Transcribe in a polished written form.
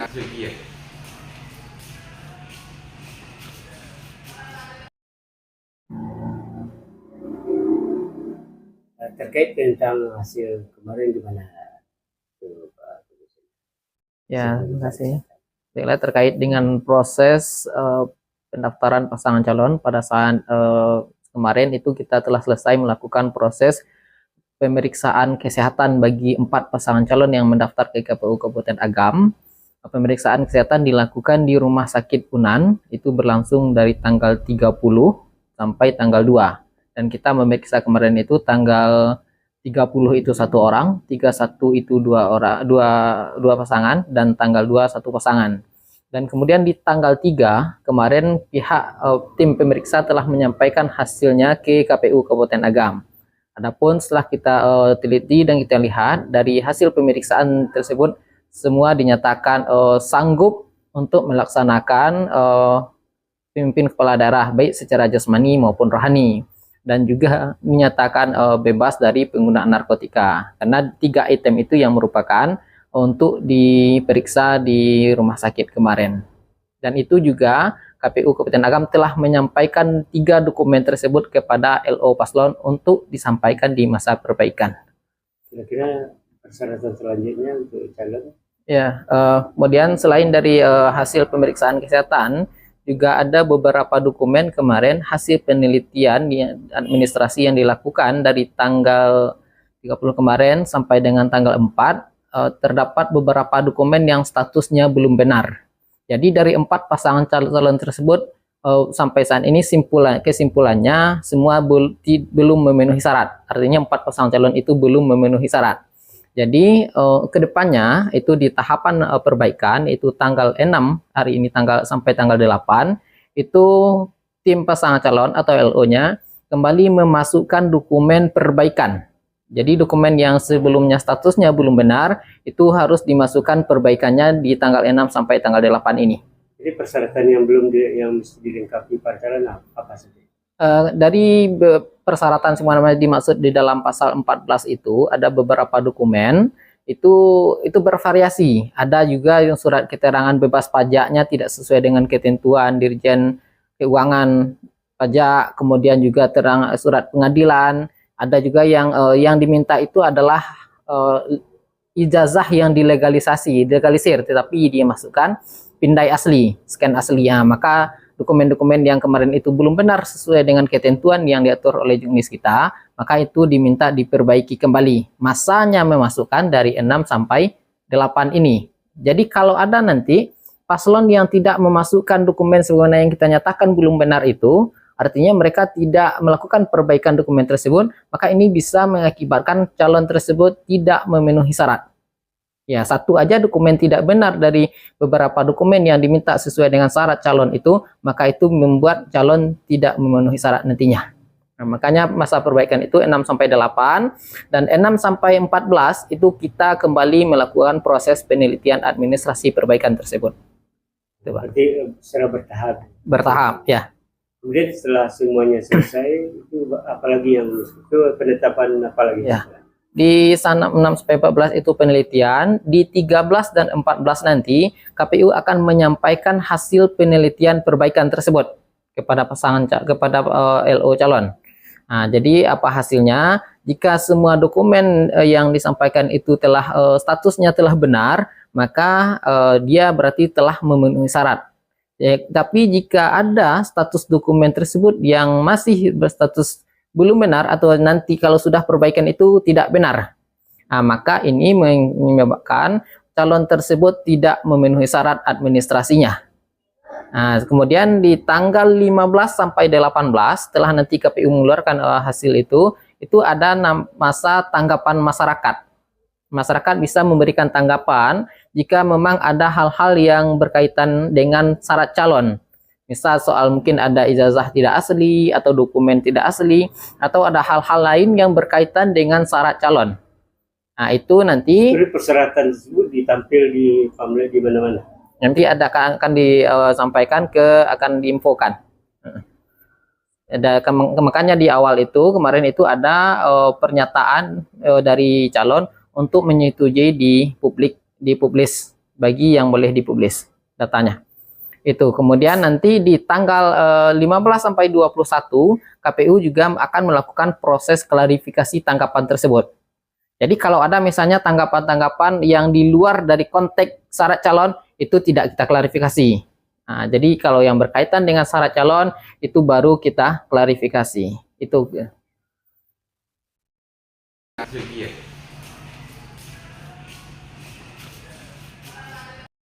Segi ya. Terkait tentang hasil kemarin gimana tuh, Pak? Ya, terima kasih. Baiklah, terkait dengan proses pendaftaran pasangan calon pada saat kemarin itu kita telah selesai melakukan proses pemeriksaan kesehatan bagi 4 pasangan calon yang mendaftar ke KPU Kabupaten Agam. Pemeriksaan kesehatan dilakukan di Rumah Sakit Unan, itu berlangsung dari tanggal 30 sampai tanggal 2. Dan kita memeriksa kemarin itu tanggal 30 itu 1 orang, 31 itu 2 orang, dua pasangan, dan tanggal 2 1 pasangan. Dan kemudian di tanggal 3 kemarin pihak tim pemeriksa telah menyampaikan hasilnya ke KPU Kabupaten Agam. Adapun setelah kita teliti dan kita lihat dari hasil pemeriksaan tersebut, semua dinyatakan sanggup untuk melaksanakan pemimpin kepala daerah baik secara jasmani maupun rohani, dan juga menyatakan bebas dari penggunaan narkotika, karena 3 item itu yang merupakan untuk diperiksa di rumah sakit kemarin. Dan itu juga KPU Kabupaten Agam telah menyampaikan 3 dokumen tersebut kepada LO Paslon untuk disampaikan di masa perbaikan. Kira-kira persyaratan selanjutnya untuk calon? Ya, kemudian selain dari hasil pemeriksaan kesehatan, juga ada beberapa dokumen kemarin hasil penelitian administrasi yang dilakukan dari tanggal 30 kemarin sampai dengan tanggal 4, terdapat beberapa dokumen yang statusnya belum benar. Jadi dari 4 pasangan calon tersebut sampai saat ini kesimpulannya semua belum memenuhi syarat. Artinya 4 pasangan calon itu belum memenuhi syarat. Jadi kedepannya itu di tahapan perbaikan itu tanggal 6 hari ini sampai tanggal 8 itu tim pasangan calon atau LO-nya kembali memasukkan dokumen perbaikan. Jadi dokumen yang sebelumnya statusnya belum benar itu harus dimasukkan perbaikannya di tanggal 6 sampai tanggal 8 ini. Jadi persyaratan yang belum yang mesti dilengkapi para calon apa saja? Dari persyaratan semua dimaksud di dalam pasal 14 itu ada beberapa dokumen itu bervariasi. Ada juga yang surat keterangan bebas pajaknya tidak sesuai dengan ketentuan Dirjen Keuangan Pajak, kemudian juga surat pengadilan. Ada juga yang diminta itu adalah ijazah yang dilegalisir, tetapi dia masukkan pindai asli, scan asli. Ya, maka dokumen-dokumen yang kemarin itu belum benar sesuai dengan ketentuan yang diatur oleh juknis kita, maka itu diminta diperbaiki kembali. Masanya memasukkan dari 6 sampai 8 ini. Jadi kalau ada nanti paslon yang tidak memasukkan dokumen sebagaimana yang kita nyatakan belum benar itu, artinya mereka tidak melakukan perbaikan dokumen tersebut, maka ini bisa mengakibatkan calon tersebut tidak memenuhi syarat. Ya, satu aja dokumen tidak benar dari beberapa dokumen yang diminta sesuai dengan syarat calon itu, maka itu membuat calon tidak memenuhi syarat nantinya. Nah, makanya masa perbaikan itu 6 sampai 8 dan 6 sampai 14 itu kita kembali melakukan proses penelitian administrasi perbaikan tersebut. Berarti secara bertahap. Bertahap, ya. Kemudian setelah semuanya selesai, itu apalagi yang itu penetapan apalagi? Ya. Di sana 6 sampai 14 itu penelitian, di 13 dan 14 nanti KPU akan menyampaikan hasil penelitian perbaikan tersebut kepada LO calon. Nah, jadi apa hasilnya? Jika semua dokumen yang disampaikan itu telah statusnya telah benar, maka dia berarti telah memenuhi syarat. Ya, tapi jika ada status dokumen tersebut yang masih berstatus belum benar atau nanti kalau sudah perbaikan itu tidak benar, nah, maka ini menyebabkan calon tersebut tidak memenuhi syarat administrasinya. Nah, kemudian di tanggal 15 sampai 18 setelah nanti KPU mengeluarkan hasil itu ada masa tanggapan masyarakat. Masyarakat bisa memberikan tanggapan jika memang ada hal-hal yang berkaitan dengan syarat calon. Misal soal mungkin ada ijazah tidak asli atau dokumen tidak asli atau ada hal-hal lain yang berkaitan dengan syarat calon. Nah, itu nanti persyaratan tersebut ditampil di pamflet di mana-mana. Nanti akan disampaikan akan diinfokan. Makanya di awal itu kemarin itu ada pernyataan dari calon untuk menyetujui dipublish bagi yang boleh dipublish datanya. Itu kemudian nanti di tanggal 15 sampai 21 KPU juga akan melakukan proses klarifikasi tanggapan tersebut. Jadi kalau ada misalnya tanggapan-tanggapan yang di luar dari konteks syarat calon, itu tidak kita klarifikasi. Nah, jadi kalau yang berkaitan dengan syarat calon itu baru kita klarifikasi. Itu.